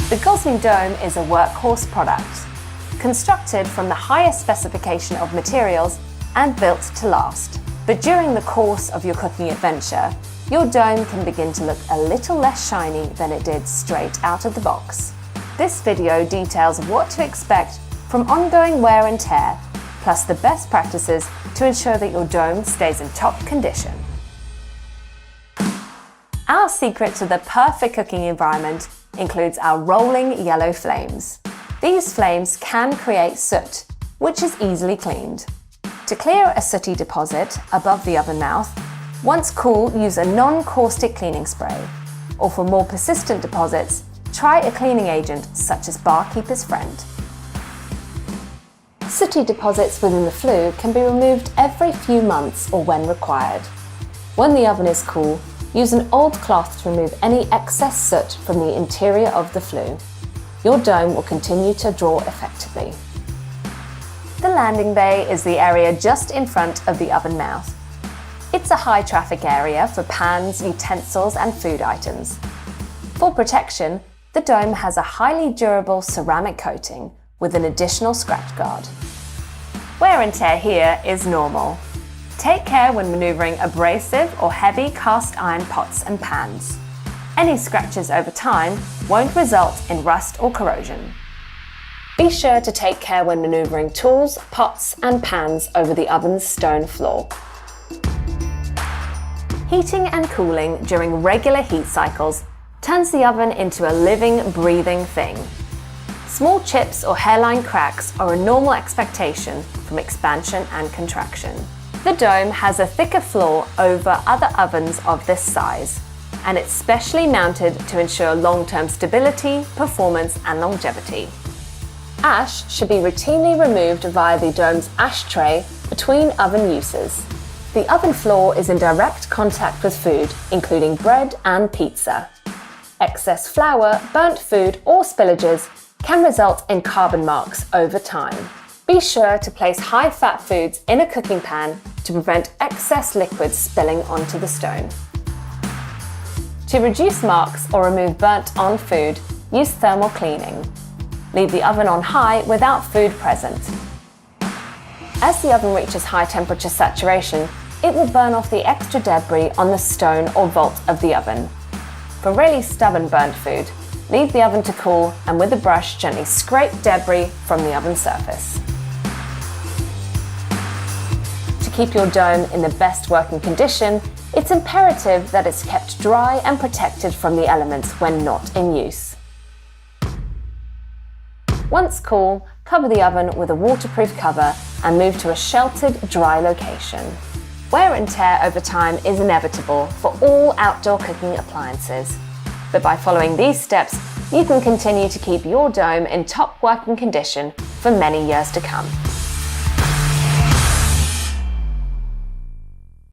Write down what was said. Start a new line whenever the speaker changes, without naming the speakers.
The Gozney Dome is a workhorse product, constructed from the highest specification of materials and built to last. But during the course of your cooking adventure, your dome can begin to look a little less shiny than it did straight out of the box. This video details what to expect from ongoing wear and tear, plus the best practices to ensure that your dome stays in top condition. Our secret to the perfect cooking environment includes our rolling yellow flames. These flames can create soot, which is easily cleaned. To clear a sooty deposit above the oven mouth, once cool, use a non-caustic cleaning spray. Or for more persistent deposits, try a cleaning agent such as Barkeeper's Friend. Sooty deposits within the flue can be removed every few months or when required. When the oven is cool, use an old cloth to remove any excess soot from the interior of the flue. Your dome will continue to draw effectively. The landing bay is the area just in front of the oven mouth. It's a high traffic area for pans, utensils and food items. For protection, the dome has a highly durable ceramic coating with an additional scratch guard. Wear and tear here is normal. Take care when maneuvering abrasive or heavy cast iron pots and pans. Any scratches over time won't result in rust or corrosion. Be sure to take care when maneuvering tools, pots and pans over the oven's stone floor. Heating and cooling during regular heat cycles turns the oven into a living, breathing thing. Small chips or hairline cracks are a normal expectation from expansion and contraction. The dome has a thicker floor over other ovens of this size, and it's specially mounted to ensure long-term stability, performance and longevity. Ash should be routinely removed via the dome's ash tray between oven uses. The oven floor is in direct contact with food, including bread and pizza. Excess flour, burnt food or spillages can result in carbon marks over time. Be sure to place high-fat foods in a cooking pan to prevent excess liquids spilling onto the stone. To reduce marks or remove burnt-on food, use thermal cleaning. Leave the oven on high without food present. As the oven reaches high temperature saturation, it will burn off the extra debris on the stone or vault of the oven. For really stubborn burnt food, leave the oven to cool and with a brush gently scrape debris from the oven surface. To keep your dome in the best working condition, it's imperative that it's kept dry and protected from the elements when not in use. Once cool, cover the oven with a waterproof cover and move to a sheltered, dry location. Wear and tear over time is inevitable for all outdoor cooking appliances. But by following these steps, you can continue to keep your dome in top working condition for many years to come.